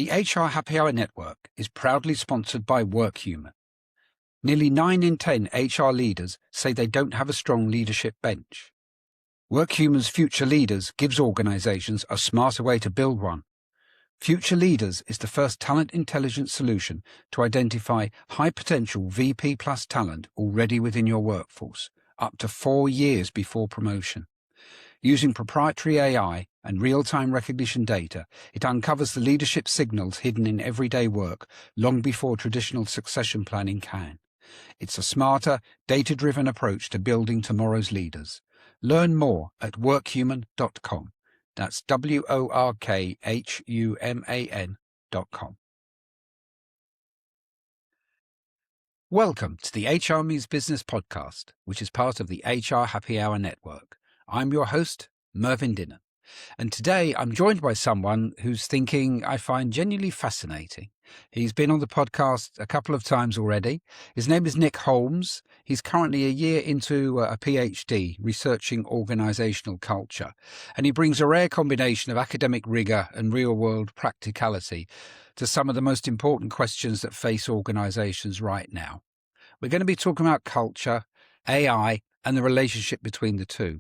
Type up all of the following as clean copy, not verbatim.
The HR Happy Hour Network is proudly sponsored by WorkHuman. Nearly 9 in 10 HR leaders say they don't have a strong leadership bench. WorkHuman's Future Leaders gives organizations a smarter way to build one. Future Leaders is the first talent intelligence solution to identify high-potential VP plus talent already within your workforce, up to 4 years before promotion. Using proprietary AI and real-time recognition data, it uncovers the leadership signals hidden in everyday work long before traditional succession planning can. It's a smarter, data-driven approach to building tomorrow's leaders. Learn more at workhuman.com. That's WORKHUMAN.com. Welcome to the HR Means Business podcast, which is part of the HR Happy Hour Network. I'm your host, Mervyn Dinnen, and today I'm joined by someone whose thinking I find genuinely fascinating. He's been on the podcast a couple of times already. His name is Nick Holmes. He's currently a year into a PhD researching organisational culture, and he brings a rare combination of academic rigour and real-world practicality to some of the most important questions that face organisations right now. We're going to be talking about culture, AI, and the relationship between the two,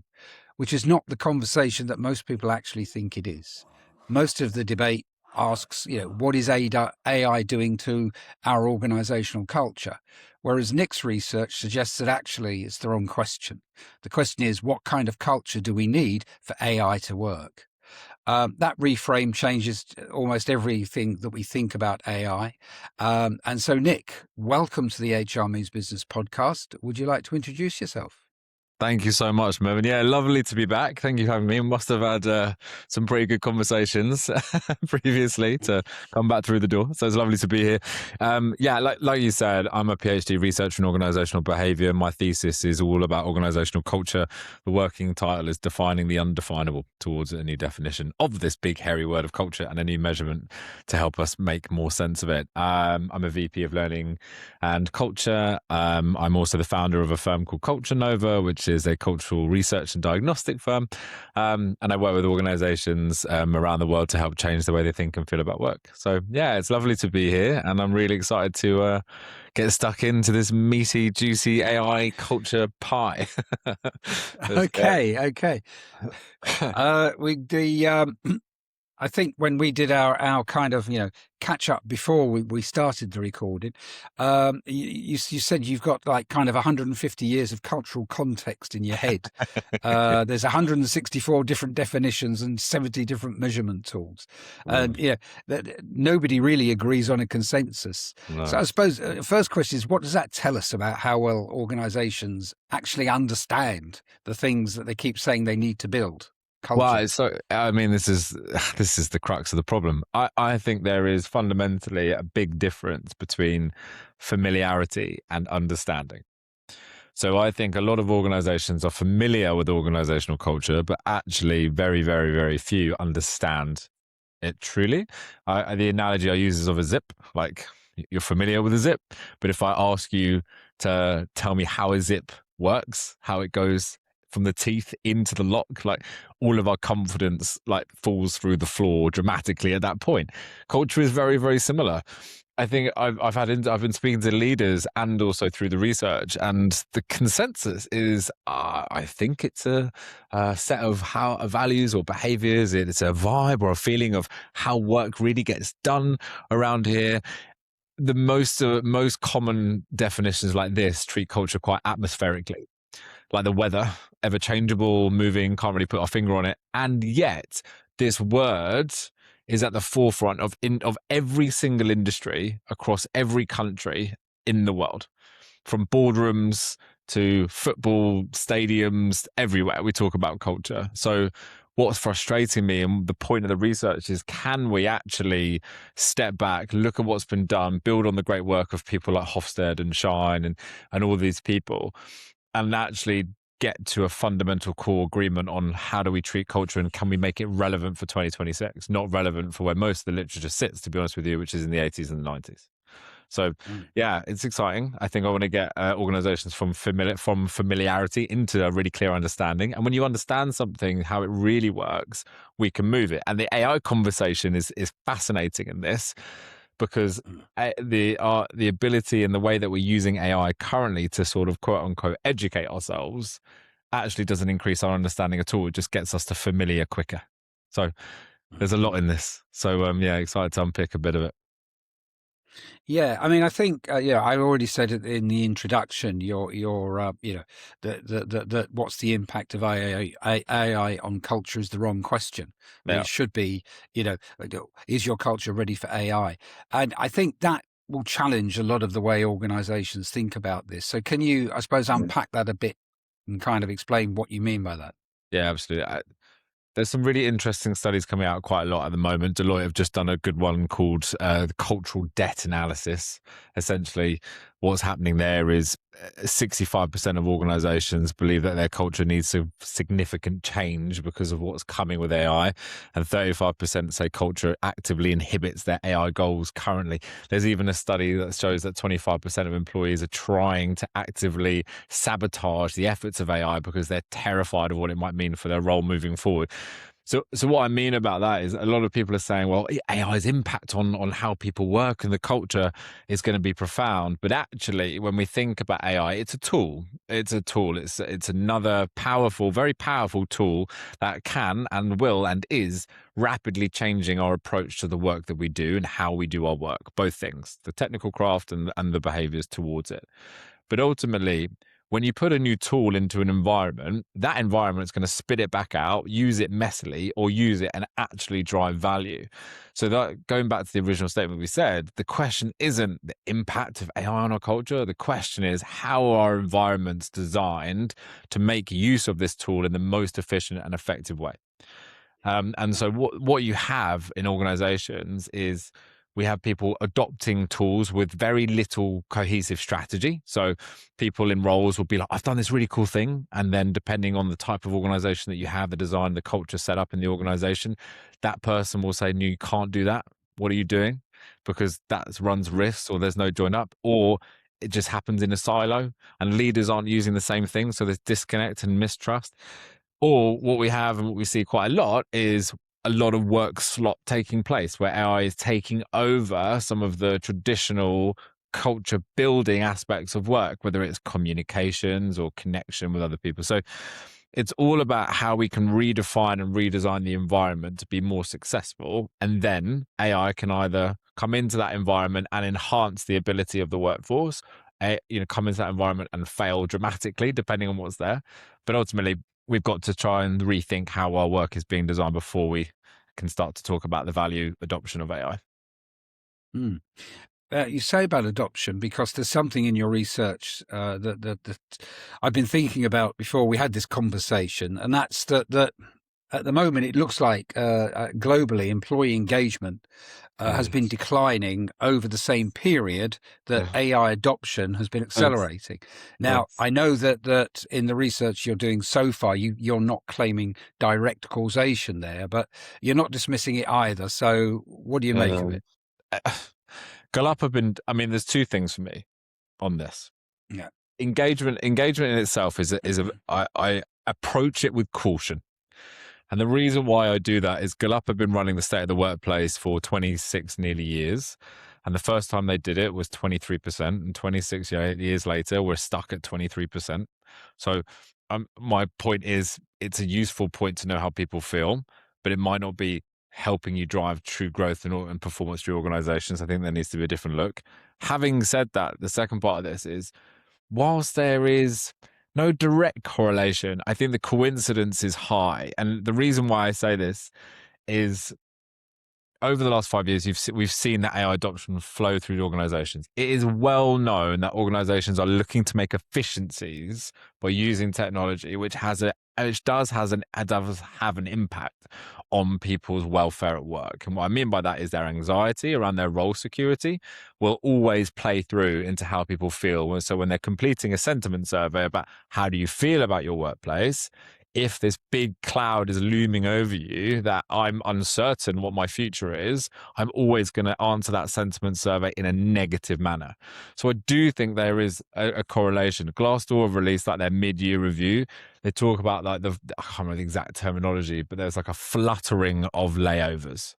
which is not the conversation that most people actually think it is. Most of the debate asks, what is AI doing to our organizational culture? Whereas Nick's research suggests that actually it's the wrong question. The question is, what kind of culture do we need for AI to work? That reframe changes almost everything that we think about AI. And so, Nick, welcome to the HR Means Business podcast. Would you like to introduce yourself? Thank you so much, Mervyn. Yeah, lovely to be back. Thank you for having me. Must have had some pretty good conversations previously to come back through the door. So it's lovely to be here. Like you said, I'm a PhD researcher in organizational behavior. My thesis is all about organizational culture. The working title is Defining the Undefinable towards a new definition of this big, hairy word of culture and a new measurement to help us make more sense of it. I'm a VP of Learning and Culture. I'm also the founder of a firm called Culture Nova, which is a cultural research and diagnostic firm. And I work with organizations around the world to help change the way they think and feel about work. So yeah, it's lovely to be here. And I'm really excited to get stuck into this meaty, juicy AI culture pie. Okay. I think when we did our kind of, catch up before we started the recording, you said you've got like kind of 150 years of cultural context in your head. There's 164 different definitions and 70 different measurement tools. And that nobody really agrees on a consensus. No. So I suppose first question is, what does that tell us about how well organizations actually understand the things that they keep saying they need to build? Culture. Well, so I mean, this is the crux of the problem. I think there is fundamentally a big difference between familiarity and understanding. So I think a lot of organizations are familiar with organizational culture, but actually very, very, very few understand it truly. The analogy I use is of a zip. Like, you're familiar with a zip, but if I ask you to tell me how a zip works, how it goes from the teeth into the lock, like all of our confidence falls through the floor dramatically at that point. Culture is very, very similar. I think I've been speaking to leaders and also through the research, and the consensus is I think it's a set of values or behaviors. It's a vibe or a feeling of how work really gets done around here. The most common definitions like this treat culture quite atmospherically. Like the weather, ever changeable, moving, can't really put our finger on it. And yet this word is at the forefront of every single industry across every country in the world, from boardrooms to football stadiums, everywhere we talk about culture. So what's frustrating me, and the point of the research is, can we actually step back, look at what's been done, build on the great work of people like Hofstede and Shine and all these people, and actually get to a fundamental core agreement on how do we treat culture and can we make it relevant for 2026, not relevant for where most of the literature sits, to be honest with you, which is in the 80s and the 90s. So Mm. yeah, it's exciting. I think I want to get organizations from familiarity into a really clear understanding. And when you understand something, how it really works, we can move it. And the AI conversation is fascinating in this, because Mm. the ability and the way that we're using AI currently to sort of quote unquote educate ourselves actually doesn't increase our understanding at all. It just gets us to familiar quicker. So there's a lot Mm. in this. So yeah, excited to unpick a bit of it. Yeah, I mean, I think I already said it in the introduction. The what's the impact of AI on culture is the wrong question. Yeah. It should be, is your culture ready for AI? And I think that will challenge a lot of the way organizations think about this. So can you, I suppose, unpack that a bit and kind of explain what you mean by that? Yeah, absolutely. There's some really interesting studies coming out quite a lot at the moment. Deloitte have just done a good one called the cultural debt analysis. Essentially, what's happening there is 65% of organizations believe that their culture needs a significant change because of what's coming with AI, and 35% say culture actively inhibits their AI goals currently. There's even a study that shows that 25% of employees are trying to actively sabotage the efforts of AI because they're terrified of what it might mean for their role moving forward. So what I mean about that is a lot of people are saying, well, AI's impact on how people work and the culture is going to be profound. But actually, when we think about AI, it's a tool. It's a tool. It's another powerful, very powerful tool that can and will and is rapidly changing our approach to the work that we do and how we do our work. Both things, the technical craft and the behaviors towards it. But ultimately, when you put a new tool into an environment, that environment is going to spit it back out, use it messily, or use it and actually drive value. So that going back to the original statement we said, the question isn't the impact of AI on our culture. The question is, how are our environments designed to make use of this tool in the most efficient and effective way? And so what you have in organizations is we have people adopting tools with very little cohesive strategy. So people in roles will be like, I've done this really cool thing. And then depending on the type of organization that you have, the design, the culture set up in the organization, that person will say, no, you can't do that. What are you doing? Because that runs risks, or there's no join up, or it just happens in a silo and leaders aren't using the same thing. So there's disconnect and mistrust. Or what we have and what we see quite a lot is a lot of work slot taking place where AI is taking over some of the traditional culture building aspects of work, whether it's communications or connection with other people. So it's all about how we can redefine and redesign the environment to be more successful. And then AI can either come into that environment and enhance the ability of the workforce, come into that environment and fail dramatically, depending on what's there. But ultimately, we've got to try and rethink how our work is being designed before we can start to talk about the value adoption of AI. Mm. You say about adoption because there's something in your research that I've been thinking about before we had this conversation, and that's that at the moment it looks like globally employee engagement has been declining over the same period that Yeah. AI adoption has been Yes. accelerating. Now, Yes. I know that in the research you're doing so far, you're not claiming direct causation there, but you're not dismissing it either. So what do you make of it? Gallup have been, I mean, there's two things for me on this. Yeah. Engagement in itself I approach it with caution. And the reason why I do that is Gallup have been running the state of the workplace for 26 nearly years. And the first time they did it was 23%. And 26 years later, we're stuck at 23%. So my point is, it's a useful point to know how people feel, but it might not be helping you drive true growth and performance through organizations. I think there needs to be a different look. Having said that, the second part of this is, whilst there is no direct correlation, I think the coincidence is high. And the reason why I say this is, over the last 5 years, we've seen that AI adoption flow through the organizations. It is well known that organizations are looking to make efficiencies by using technology, which does have an impact on people's welfare at work. And what I mean by that is their anxiety around their role security will always play through into how people feel. So when they're completing a sentiment survey about how do you feel about your workplace, if this big cloud is looming over you that I'm uncertain what my future is, I'm always going to answer that sentiment survey in a negative manner. So I do think there is a correlation. Glassdoor have released like their mid-year review. They talk about like I can't remember the exact terminology, but there's like a fluttering of layovers.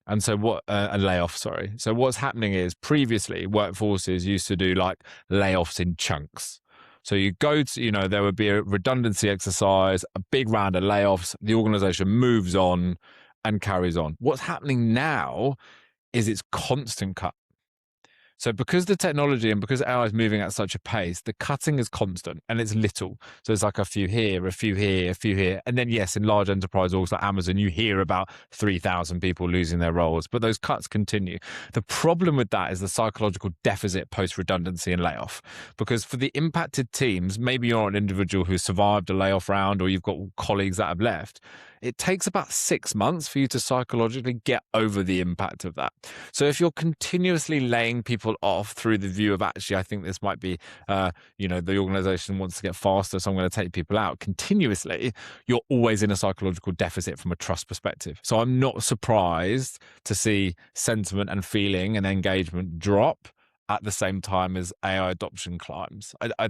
And so a layoff, sorry. So what's happening is previously workforces used to do like layoffs in chunks. So you go to, there would be a redundancy exercise, a big round of layoffs, the organization moves on and carries on. What's happening now is it's constant cut. So because the technology and because AI is moving at such a pace, the cutting is constant and it's little. So it's like a few here, a few here, a few here. And then, yes, in large enterprise orgs like Amazon, you hear about 3,000 people losing their roles, but those cuts continue. The problem with that is the psychological deficit post-redundancy and layoff. Because for the impacted teams, maybe you're an individual who survived a layoff round or you've got colleagues that have left. It takes about 6 months for you to psychologically get over the impact of that. So if you're continuously laying people off through the view of actually, I think this might be, the organization wants to get faster, so I'm going to take people out continuously, you're always in a psychological deficit from a trust perspective. So I'm not surprised to see sentiment and feeling and engagement drop at the same time as AI adoption climbs. I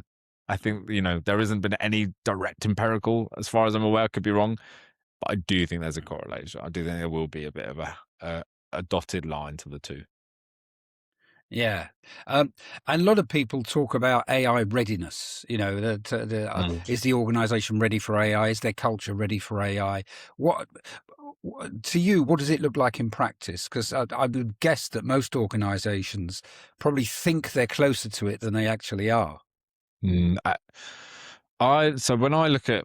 think, there hasn't been any direct empirical, as far as I'm aware, I could be wrong, but I do think there's a correlation. I do think there will be a bit of a dotted line to the two. Yeah. And a lot of people talk about AI readiness. Is the organization ready for AI? Is their culture ready for AI? To you, what does it look like in practice? Because I would guess that most organizations probably think they're closer to it than they actually are. So when I look at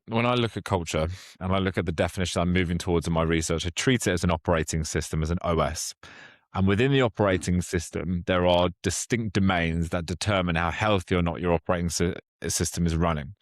culture and I look at the definition I'm moving towards in my research, I treat it as an operating system, as an OS. And within the operating system, there are distinct domains that determine how healthy or not your operating system is running.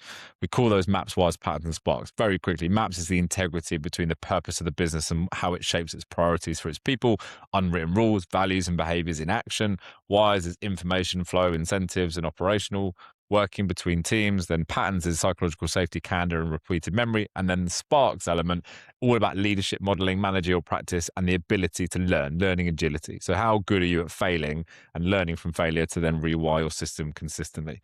We call those maps, wires, patterns, and sparks. Very quickly, maps is the integrity between the purpose of the business and how it shapes its priorities for its people, unwritten rules, values, and behaviors in action. Wires is information flow, incentives, and operational working between teams. Then patterns is psychological safety, candor, and repeated memory. And then the sparks element, all about leadership modeling, managerial practice, and the ability to learning agility. So how good are you at failing and learning from failure to then rewire your system consistently?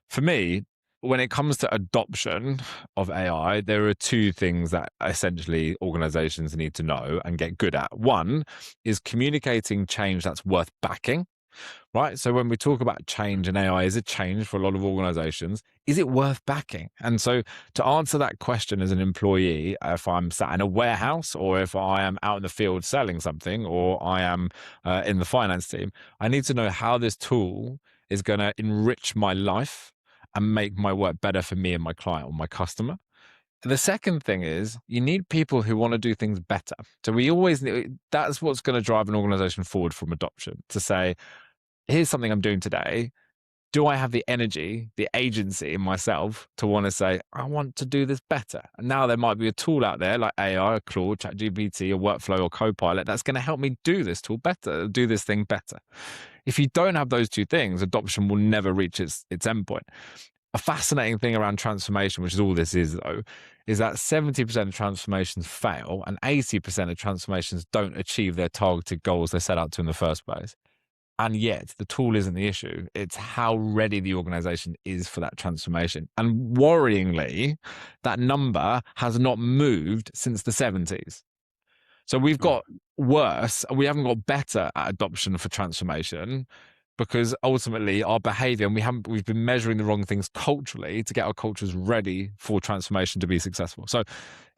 For me, when it comes to adoption of AI, there are two things that essentially organizations need to know and get good at. One is communicating change that's worth backing. Right. So when we talk about change and AI is a change for a lot of organizations, is it worth backing? And so to answer that question as an employee, if I'm sat in a warehouse or if I am out in the field selling something or I am in the finance team, I need to know how this tool is going to enrich my life and make my work better for me and my client or my customer. The second thing is you need people who want to do things better. So that's what's going to drive an organization forward from adoption, to say, here's something I'm doing today. Do I have the energy, the agency in myself to want to say, I want to do this better? And now there might be a tool out there like AI, or Claude, ChatGPT, or Workflow, or Copilot that's going to help me do this tool better, do this thing better. If you don't have those two things, adoption will never reach its endpoint. A fascinating thing around transformation, which is all this is though, is that 70% of transformations fail and 80% of transformations don't achieve their targeted goals they set out to in the first place. And yet the tool isn't the issue. It's how ready the organization is for that transformation. And worryingly, that number has not moved since the 70s. So we've got worse, we haven't got better at adoption for transformation, because ultimately our behavior, and we've been measuring the wrong things culturally to get our cultures ready for transformation to be successful. So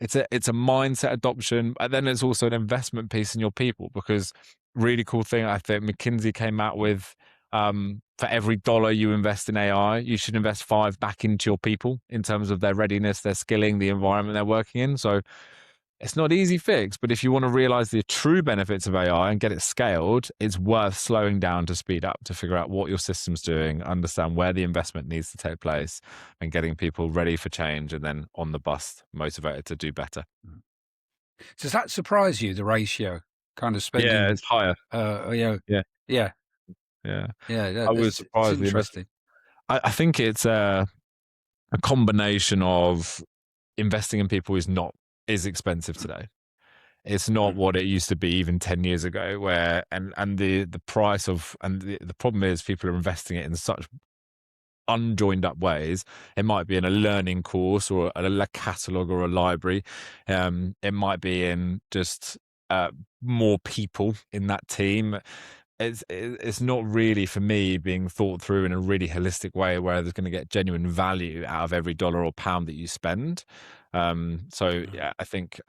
it's a mindset adoption, and then it's also an investment piece in your people, because really cool thing I think McKinsey came out with, for every dollar you invest in AI, you should invest 5 back into your people in terms of their readiness, their skilling, the environment they're working in. So it's not an easy fix, but if you want to realize the true benefits of AI and get it scaled, it's worth slowing down to speed up, to figure out what your system's doing, understand where the investment needs to take place, and getting people ready for change and then on the bus, motivated to do better. Does that surprise you, the ratio? Kind of spending? Yeah, it's higher. Yeah. I was surprised. Interesting. I think it's a combination of investing in people is expensive today. It's not what it used to be even 10 years ago, where and the price of and the problem is people are investing it in such unjoined up ways. It might be in a learning course or a catalog or a library. It might be in just more people in that team. It's not really, for me, being thought through in a really holistic way where there's going to get genuine value out of every dollar or pound that you spend. So yeah, I think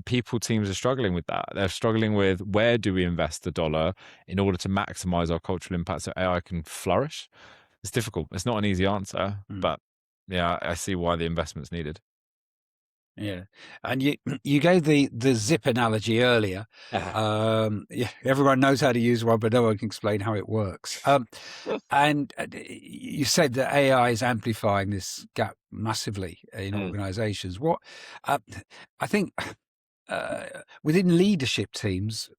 people teams are struggling with that. They're struggling with, where do we invest the dollar in order to maximize our cultural impact so AI can flourish? It's difficult. It's not an easy answer, Mm. but yeah, I see why the investment's needed. Yeah, and you gave the zip analogy earlier. Yeah, everyone knows how to use one, but no one can explain how it works. And you said that AI is amplifying this gap massively in Mm. organisations. What I think within leadership teams,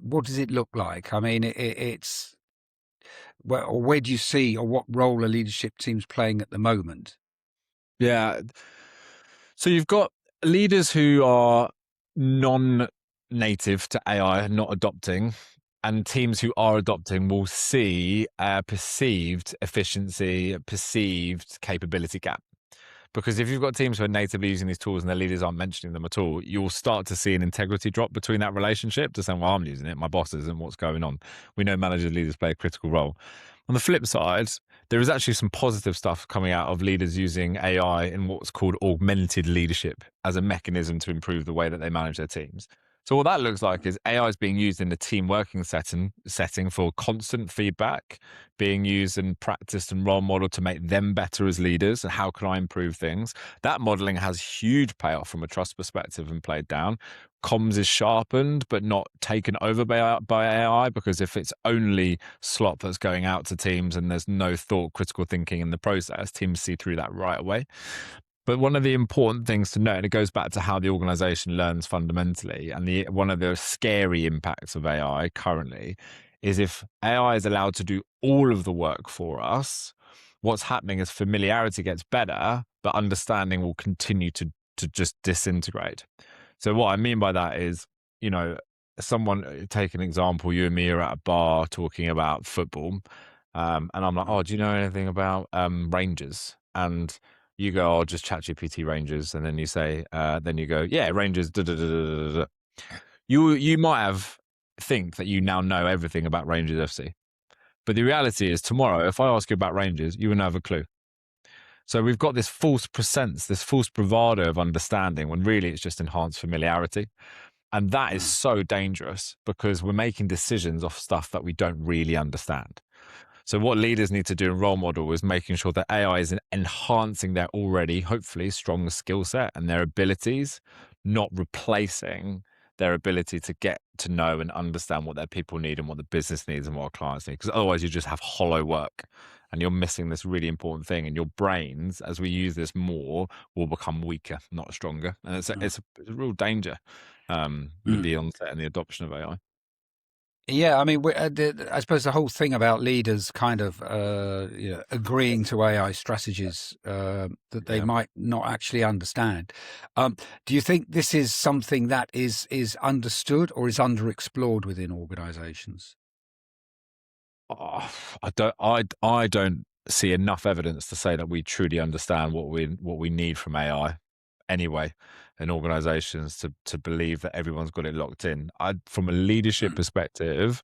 what does it look like? I mean, it's or where do you see, or what role are leadership teams playing at the moment? Yeah. So you've got leaders who are non-native to AI, not adopting, and teams who are adopting will see a perceived efficiency, perceived capability gap. Because if you've got teams who are natively using these tools and their leaders aren't mentioning them at all, you'll start to see an integrity drop between that relationship to saying, well, I'm using it, my boss isn't, what's going on? We know managers and leaders play a critical role. On the flip side, there is actually some positive stuff coming out of leaders using AI in what's called augmented leadership as a mechanism to improve the way that they manage their teams. So what that looks like is AI is being used in the team working setting for constant feedback, being used and practiced and role model to make them better as leaders. And how can I improve things? That modeling has huge payoff from a trust perspective and played down. Comms is sharpened, but not taken over by AI, because if it's only slop that's going out to teams and there's no thought, critical thinking in the process, teams see through that right away. But one of the important things to note, and it goes back to how the organization learns fundamentally, and one of the scary impacts of AI currently is, if AI is allowed to do all of the work for us, what's happening is familiarity gets better, but understanding will continue to just disintegrate. So what I mean by that is, someone, take an example, you and me are at a bar talking about football, and I'm like, oh, do you know anything about Rangers? And you go, oh, just ChatGPT Rangers, and then you say, then you go, yeah, Rangers. Da, da, da, da, da, da. You might think that you now know everything about Rangers FC, but the reality is, tomorrow, if I ask you about Rangers, you wouldn't have a clue. So we've got this false pretense, this false bravado of understanding, when really it's just enhanced familiarity. And that is so dangerous, because we're making decisions off stuff that we don't really understand. So what leaders need to do in role model is making sure that AI is enhancing their already, hopefully, strong skill set and their abilities, not replacing their ability to get to know and understand what their people need and what the business needs and what our clients need. Because otherwise you just have hollow work and you're missing this really important thing. And your brains, as we use this more, will become weaker, not stronger. And it's a real danger with the onset and the adoption of AI. Yeah, I mean, I suppose the whole thing about leaders kind of agreeing to AI strategies that they might not actually understand. Do you think this is something that is understood or is underexplored within organisations? Oh, I don't see enough evidence to say that we truly understand what we need from AI anyway in organizations to believe that everyone's got it locked in. From a leadership perspective,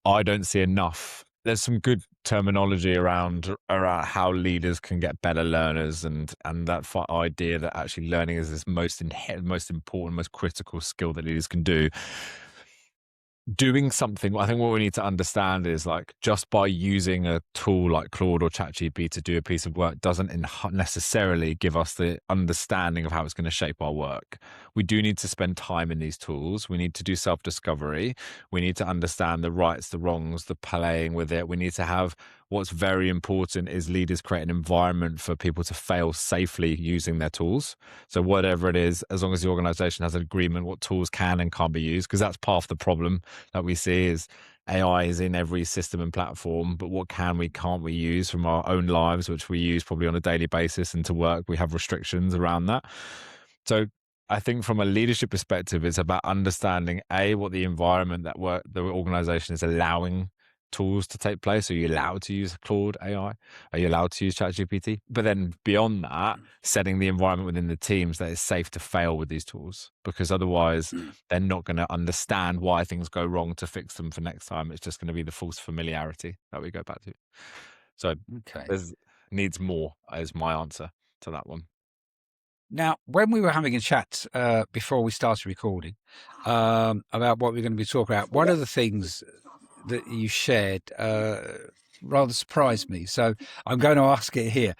I don't see enough. There's some good terminology around how leaders can get better learners, and that idea that actually learning is this most important, most critical skill that leaders can do. Doing something, I think what we need to understand is, like, just by using a tool like Claude or ChatGPT to do a piece of work doesn't necessarily give us the understanding of how it's going to shape our work. We do need to spend time in these tools. We need to do self-discovery. We need to understand the rights, the wrongs, the playing with it. We need to have what's very important is leaders create an environment for people to fail safely using their tools. So whatever it is, as long as the organization has an agreement what tools can and can't be used, because that's part of the problem that we see is AI is in every system and platform, but what can't we use from our own lives, which we use probably on a daily basis, and to work, we have restrictions around that. So I think from a leadership perspective, it's about understanding what the environment that the organization is allowing tools to take place. Are you allowed to use Claude AI? Are you allowed to use ChatGPT? But then beyond that, setting the environment within the teams that it's safe to fail with these tools, because otherwise they're not going to understand why things go wrong to fix them for next time. It's just going to be the false familiarity that we go back to. So there's needs more is my answer to that one. Now, when we were having a chat before we started recording about what we're going to be talking about, one of the things that you shared rather surprised me. So I'm going to ask it here.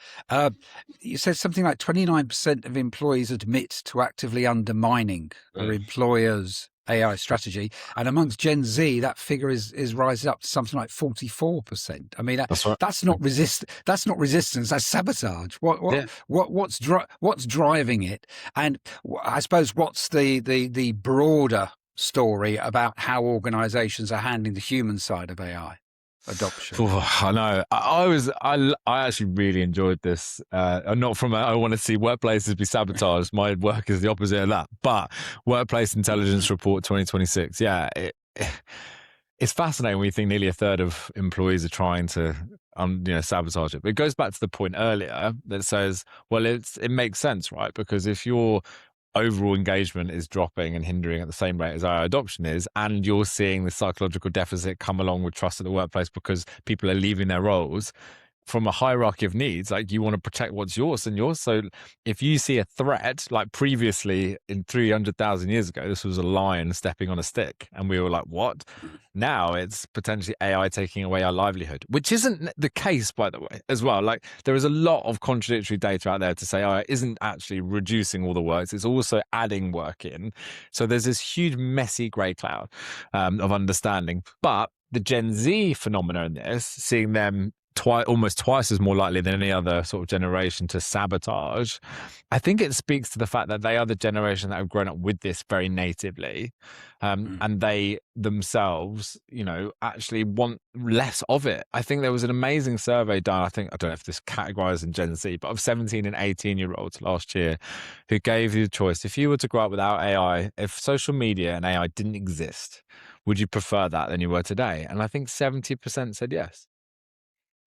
You said something like 29% of employees admit to actively undermining their employer's AI strategy, and amongst Gen Z, that figure is rising up to something like 44%. I mean, that's not resistance. That's sabotage. What's driving it? And I suppose what's the broader story about how organizations are handling the human side of AI adoption? I know. I actually really enjoyed this. Not from I want to see workplaces be sabotaged. My work is the opposite of that. But Workplace Intelligence Report 2026. Yeah, it's fascinating when you think nearly a third of employees are trying to sabotage it. But it goes back to the point earlier that says, well, it makes sense, right? Because if you're overall engagement is dropping and hindering at the same rate as AI adoption is, and you're seeing the psychological deficit come along with trust at the workplace because people are leaving their roles, from a hierarchy of needs, like you want to protect what's yours and yours. So if you see a threat, like previously in 300,000 years ago, this was a lion stepping on a stick. And we were like, what? Now it's potentially AI taking away our livelihood, which isn't the case, by the way, as well. Like there is a lot of contradictory data out there to say, it isn't actually reducing all the works. It's also adding work in. So there's this huge messy gray cloud of understanding. But the Gen Z phenomena in this, seeing them almost twice as more likely than any other sort of generation to sabotage, I think it speaks to the fact that they are the generation that have grown up with this very natively, and they themselves, actually want less of it. I think there was an amazing survey done, I don't know if this categorizes in Gen Z, but of 17 and 18-year-olds last year who gave you the choice. If you were to grow up without AI, if social media and AI didn't exist, would you prefer that than you were today? And I think 70% said yes.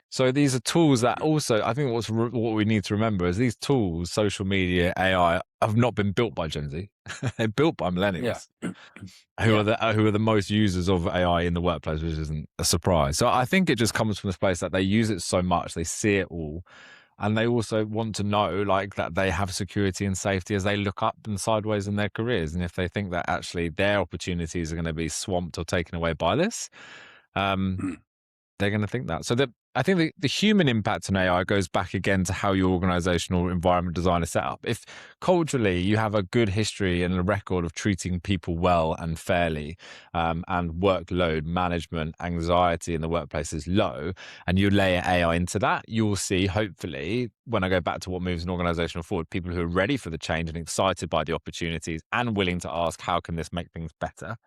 So these are tools that also, I think what we need to remember is these tools, social media, AI, have not been built by Gen Z. They're built by millennials, who are the most users of AI in the workplace, which isn't a surprise. So I think it just comes from this place that they use it so much, they see it all, and they also want to know that they have security and safety as they look up and sideways in their careers. And if they think that actually their opportunities are going to be swamped or taken away by this, they're going to think that. So I think the human impact on AI goes back again to how your organizational environment design is set up. If culturally you have a good history and a record of treating people well and fairly, and workload management, anxiety in the workplace is low, and you layer AI into that, you'll see, hopefully, when I go back to what moves an organization forward, people who are ready for the change and excited by the opportunities and willing to ask, how can this make things better?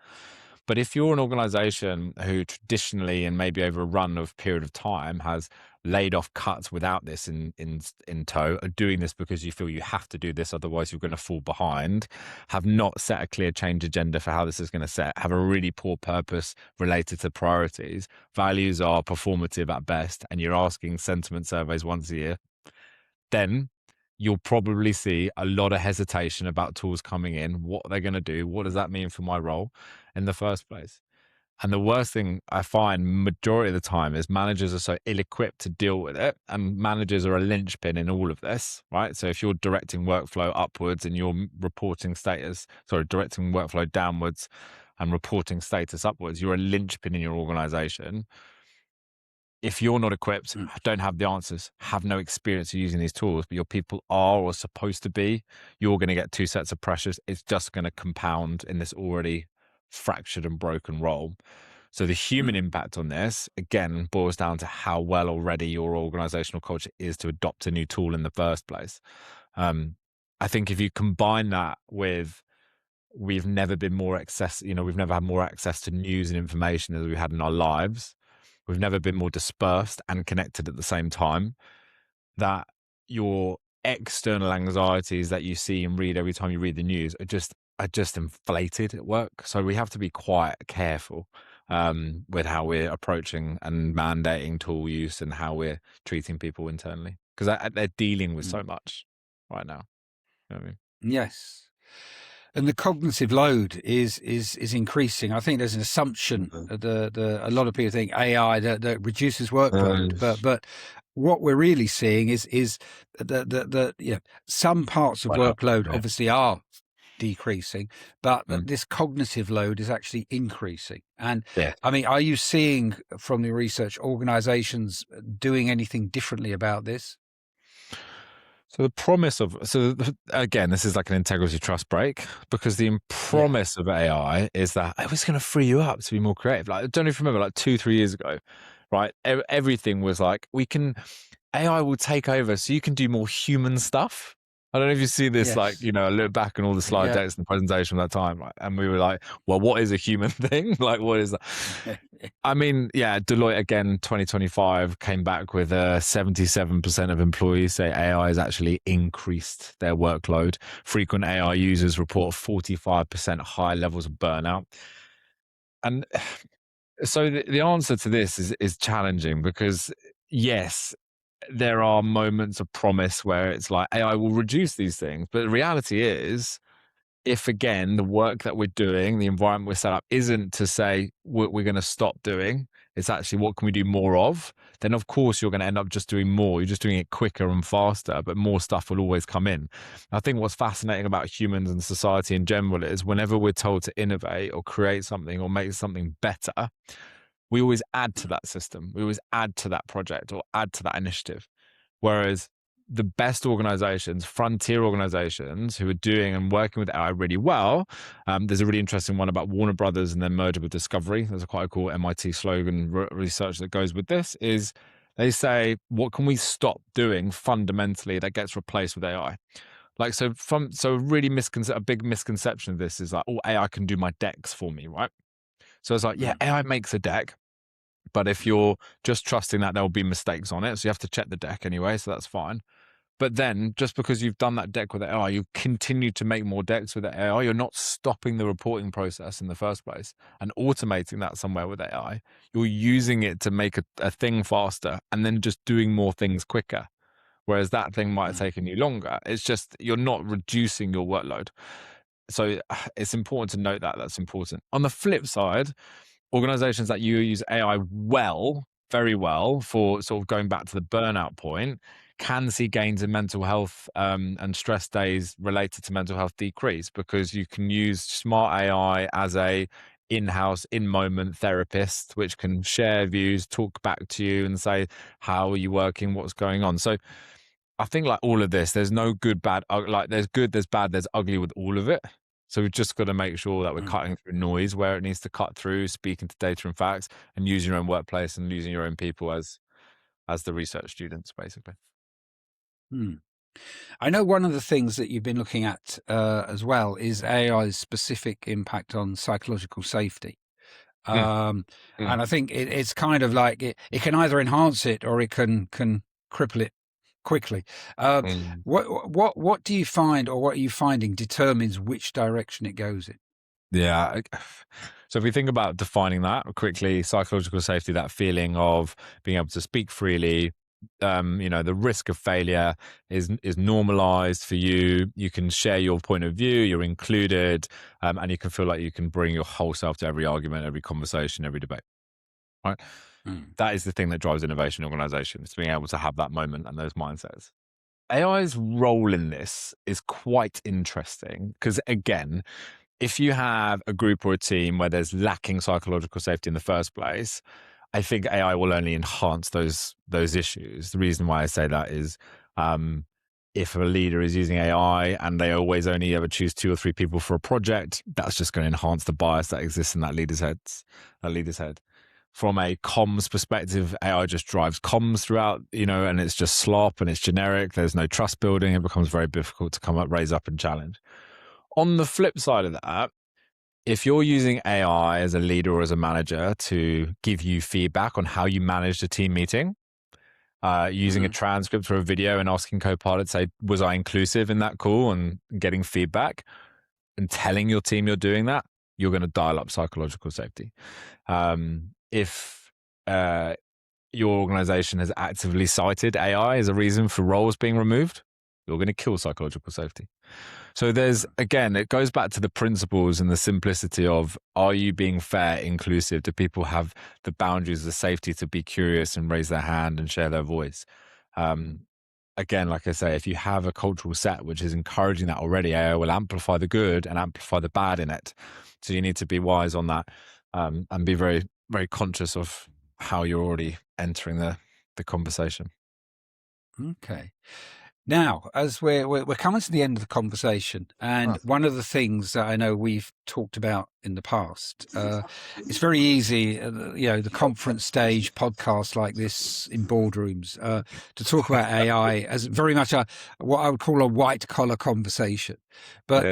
But if you're an organization who traditionally and maybe over a run of period of time has laid off cuts without this in tow, are doing this because you feel you have to do this, otherwise you're going to fall behind, have not set a clear change agenda for how this is going to set, have a really poor purpose related to priorities, values are performative at best, and you're asking sentiment surveys once a year, then you'll probably see a lot of hesitation about tools coming in, what they're going to do, what does that mean for my role in the first place. And the worst thing I find majority of the time is managers are so ill-equipped to deal with it, and managers are a linchpin in all of this, right? So if you're directing workflow upwards and you're directing workflow downwards and reporting status upwards, you're a linchpin in your organization. If you're not equipped, don't have the answers, have no experience of using these tools, but your people are or supposed to be, you're going to get two sets of pressures. It's just going to compound in this already fractured and broken role. So the human impact on this, again, boils down to how well already your organizational culture is to adopt a new tool in the first place. I think if you combine that with we've never been more we've never had more access to news and information as we had in our lives. We've never been more dispersed and connected at the same time. That your external anxieties that you see and read every time you read the news are just inflated at work. So we have to be quite careful with how we're approaching and mandating tool use and how we're treating people internally, because they're dealing with so much right now. You know what I mean? Yes. And the cognitive load is increasing. I think there's an assumption that a lot of people think AI that reduces workload, but what we're really seeing is that some parts of workload obviously are decreasing, but this cognitive load is actually increasing. And I mean, are you seeing from the research organizations doing anything differently about this? So again, this is like an integrity trust break, because the promise of AI is that it was going to free you up to be more creative. Like, I don't know if you remember, like 2-3 years ago, right? Everything was like, AI will take over so you can do more human stuff. I don't know if you see this, like, I look back on all the slide decks and the presentation from that time, right? And we were like, well, what is a human thing? Like, what is that? I mean, Deloitte again, 2025 came back with 77% of employees say AI has actually increased their workload. Frequent AI users report 45% higher levels of burnout. And so the answer to this is challenging, because yes, there are moments of promise where it's like AI will reduce these things. But the reality is, if again, the work that we're doing, the environment we're set up isn't to say we're going to stop doing, it's actually what can we do more of, then of course you're going to end up just doing more. You're just doing it quicker and faster, but more stuff will always come in. I think what's fascinating about humans and society in general is whenever we're told to innovate or create something or make something better, we always add to that system. We always add to that project or add to that initiative. Whereas the best organizations, frontier organizations who are doing and working with AI really well, there's a really interesting one about Warner Brothers and their merger with Discovery. There's a quite cool MIT slogan research that goes with this, is they say, what can we stop doing fundamentally that gets replaced with AI? Like, so really a big misconception of this is like, oh, AI can do my decks for me, right? So it's like, AI makes a deck, but if you're just trusting that there will be mistakes on it, so you have to check the deck anyway, so that's fine. But then just because you've done that deck with AI, you continue to make more decks with AI, you're not stopping the reporting process in the first place and automating that somewhere with AI. You're using it to make a thing faster and then just doing more things quicker. Whereas that thing might have taken you longer. It's just, you're not reducing your workload. So it's important to note that. That's important. On the flip side, organizations that use AI very well, for sort of going back to the burnout point, can see gains in mental health and stress days related to mental health decrease, because you can use smart AI as a in-house, in-moment therapist, which can share views, talk back to you and say, how are you working? What's going on? So I think, like, all of this, there's no good, bad, like there's good, there's bad, there's ugly with all of it. So we've just got to make sure that we're cutting through noise where it needs to cut through, speaking to data and facts, and using your own workplace and using your own people as the research students, basically. I know one of the things that you've been looking at as well is AI's specific impact on psychological safety. And I think it's kind of like it can either enhance it or it can cripple it quickly. What do you find, or what are you finding determines which direction it goes in? Yeah. So if we think about defining that quickly, psychological safety, that feeling of being able to speak freely, the risk of failure is normalized for you. You can share your point of view, you're included, and you can feel like you can bring your whole self to every argument, every conversation, every debate. Right? That is the thing that drives innovation in organizations, being able to have that moment and those mindsets. AI's role in this is quite interesting because, again, if you have a group or a team where there's lacking psychological safety in the first place, I think AI will only enhance those issues. The reason why I say that is if a leader is using AI and they always only ever choose 2 or 3 people for a project, that's just going to enhance the bias that exists in that leader's head. From a comms perspective, AI just drives comms throughout, and it's just slop and it's generic. There's no trust building. It becomes very difficult to raise up and challenge. On the flip side of that, if you're using AI as a leader or as a manager to give you feedback on how you managed a team meeting, using a transcript or a video and asking Copilot, say, was I inclusive in that call, and getting feedback and telling your team you're doing that, you're going to dial up psychological safety. If your organization has actively cited AI as a reason for roles being removed, you're going to kill psychological safety. So again, it goes back to the principles and the simplicity of, are you being fair, inclusive? Do people have the boundaries, the safety to be curious and raise their hand and share their voice? Again, like I say, if you have a cultural set which is encouraging that already, AI will amplify the good and amplify the bad in it. So you need to be wise on that, and be very, very conscious of how you're already entering the conversation. Okay. Now, as we're coming to the end of the conversation, and one of the things that I know we've talked about in the past, it's very easy, the conference stage podcasts like this in boardrooms, to talk about AI as very much what I would call a white collar conversation. But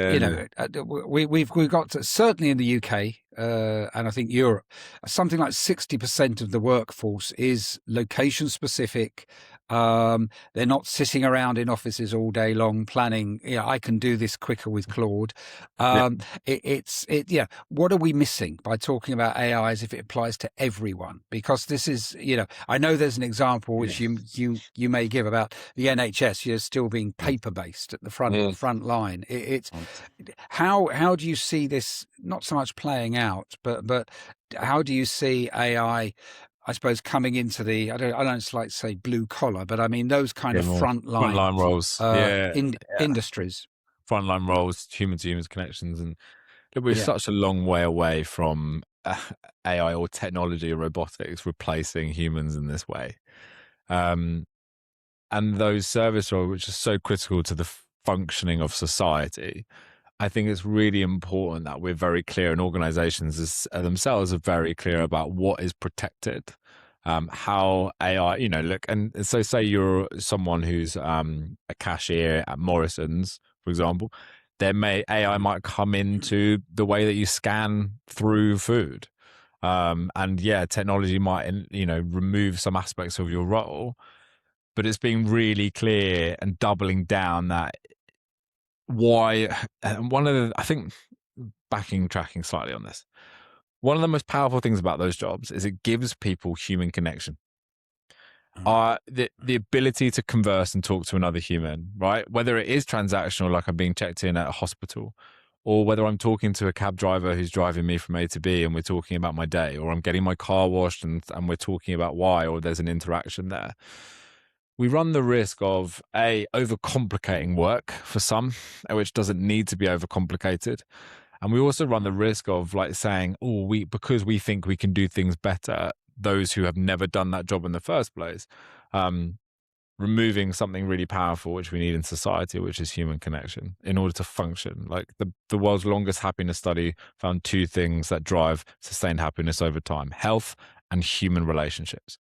we've got certainly in the UK, and I think Europe, something like 60% of the workforce is location specific. They're not sitting around in offices all day long planning, I can do this quicker with Claude. What are we missing by talking about AI as if it applies to everyone? Because this is, I know there's an example which you may give about the NHS, you're still being paper based at the front line. It's how do you see this not so much playing out, but how do you see AI, I suppose, coming into the, I don't like to say blue collar, but I mean those kind of frontline roles, industries, frontline roles, human to human connections, and we're such a long way away from AI or technology or robotics replacing humans in this way. And those service roles, which are so critical to the functioning of society, I think it's really important that we're very clear, and organizations themselves are very clear about what is protected, how AI, look, and so say you're someone who's a cashier at Morrison's, for example, AI might come into the way that you scan through food. And technology might, remove some aspects of your role, but it's being really clear and doubling down that I think, tracking slightly on this, one of the most powerful things about those jobs is it gives people human connection. The ability to converse and talk to another human, right? Whether it is transactional, like I'm being checked in at a hospital, or whether I'm talking to a cab driver who's driving me from A to B and we're talking about my day, or I'm getting my car washed and we're talking about why, or there's an interaction there. We run the risk of overcomplicating work for some, which doesn't need to be overcomplicated. And we also run the risk of saying, because we think we can do things better, those who have never done that job in the first place, removing something really powerful, which we need in society, which is human connection in order to function. Like the world's longest happiness study found 2 things that drive sustained happiness over time: health and human relationships.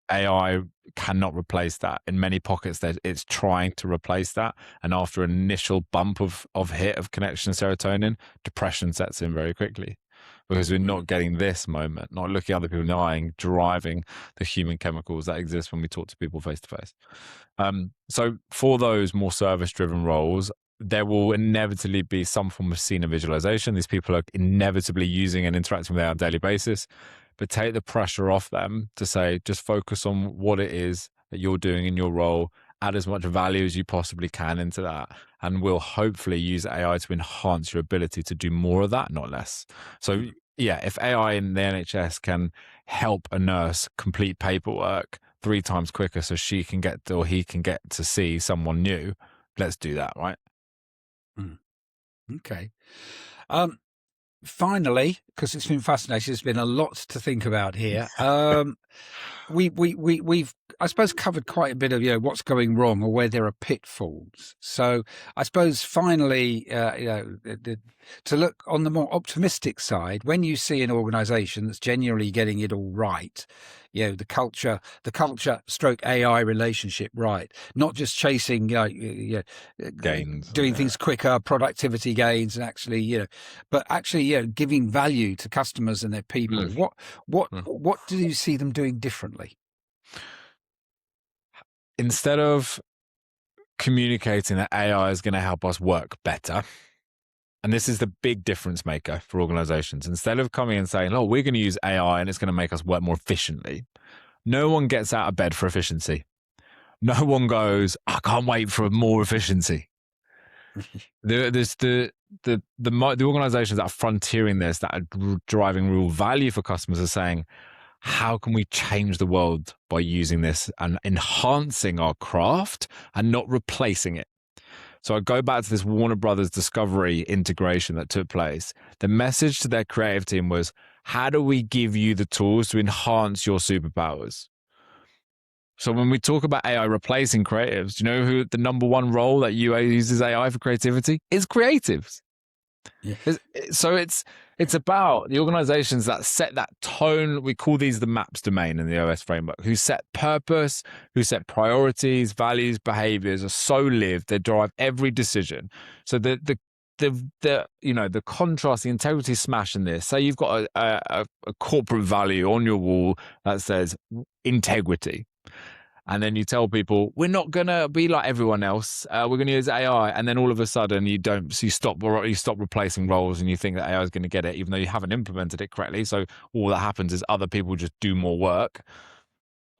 AI cannot replace that. In many pockets, it's trying to replace that. And after an initial bump of hit of connection serotonin, depression sets in very quickly, because we're not getting this moment, not looking at other people in the eye and driving the human chemicals that exist when we talk to people face to face. So for those more service-driven roles, there will inevitably be some form of scene and visualization. These people are inevitably using and interacting with AI on a daily basis. But take the pressure off them to say, just focus on what it is that you're doing in your role, add as much value as you possibly can into that, and we'll hopefully use AI to enhance your ability to do more of that, not less. So if AI in the NHS can help a nurse complete paperwork 3 times quicker so she can get or he can get to see someone new, let's do that, right? Okay. finally, because it's been fascinating, there's been a lot to think about here. We've, I suppose, covered quite a bit of what's going wrong or where there are pitfalls. So I suppose finally, to look on the more optimistic side, when you see an organisation that's genuinely getting it all right, the culture stroke AI relationship right, not just chasing Gains, doing things quicker, productivity gains, and actually but actually giving value to customers and their people. What do you see them doing differently? Instead of communicating that AI is going to help us work better, and this is the big difference maker for organizations, instead of coming and saying, oh, we're going to use AI and it's going to make us work more efficiently, no one gets out of bed for efficiency. No one goes, I can't wait for more efficiency. There's the organizations that are frontiering this, that are driving real value for customers, are saying, how can we change the world by using this and enhancing our craft and not replacing it? So I go back to this Warner Brothers Discovery integration that took place. The message to their creative team was, how do we give you the tools to enhance your superpowers? So when we talk about AI replacing creatives, do you know who the number one role that UA uses AI for creativity is? Creatives. Yeah. So it's about the organizations that set that tone. We call these the MAPS domain in the OS framework, who set purpose, who set priorities, values, behaviors, are so lived, they drive every decision. So the contrast, the integrity smash in this. Say you've got a corporate value on your wall that says integrity. And then you tell people, we're not going to be like everyone else. We're going to use AI. And then all of a sudden you don't. So you stop replacing roles and you think that AI is going to get it, even though you haven't implemented it correctly. So all that happens is other people just do more work.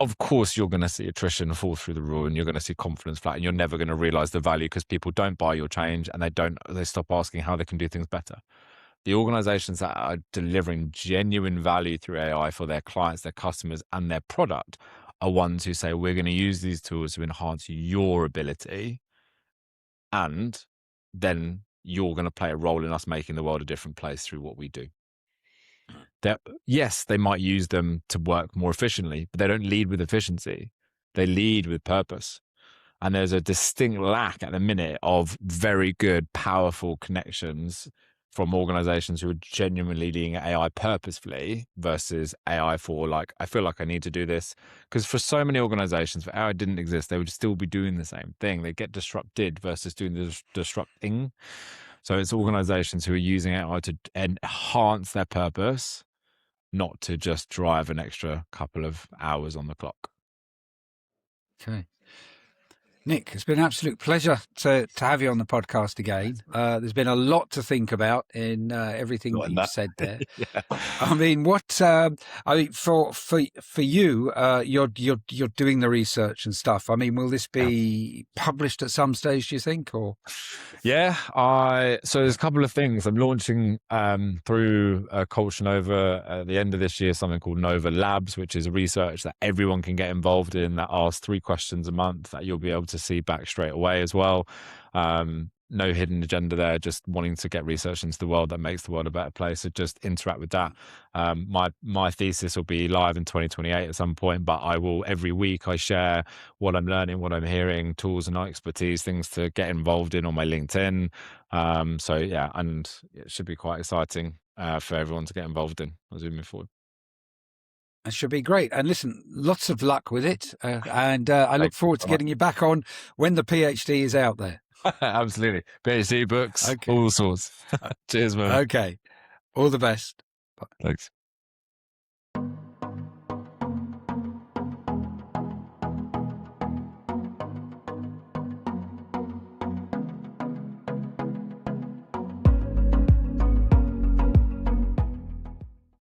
Of course, you're going to see attrition fall through the roof, and you're going to see confidence flat, and you're never going to realize the value because people don't buy your change and they stop asking how they can do things better. The organizations that are delivering genuine value through AI for their clients, their customers, and their product are ones who say, we're going to use these tools to enhance your ability, and then you're going to play a role in us making the world a different place through what we do. Yes, they might use them to work more efficiently, but they don't lead with efficiency. They lead with purpose. And there's a distinct lack at the minute of very good, powerful connections from organizations who are genuinely leading AI purposefully versus AI for I feel like I need to do this. Because for so many organizations, if AI didn't exist, they would still be doing the same thing. They get disrupted versus doing the disrupting. So it's organizations who are using AI to enhance their purpose, not to just drive an extra couple of hours on the clock. Okay. Nick, it's been an absolute pleasure to have you on the podcast again. There's been a lot to think about in everything that you've said there. Yeah. I mean, for you, you're doing the research and stuff. I mean, will this be published at some stage, do you think, or? Yeah, so there's a couple of things. I'm launching through Culture Nova at the end of this year, something called Nova Labs, which is research that everyone can get involved in, that asks 3 questions a month that you'll be able to see back straight away as well. No hidden agenda there, just wanting to get research into the world that makes the world a better place. So just interact with that. My thesis will be live in 2028 at some point, but I will, every week I share what I'm learning, what I'm hearing, tools and expertise, things to get involved in on my LinkedIn. So yeah, and it should be quite exciting for everyone to get involved in as we move forward. It should be great. And listen, lots of luck with it. And I look forward to getting you back on when the PhD is out there. Absolutely. PhD books, okay. All sorts. Cheers, man. Okay. All the best. Thanks.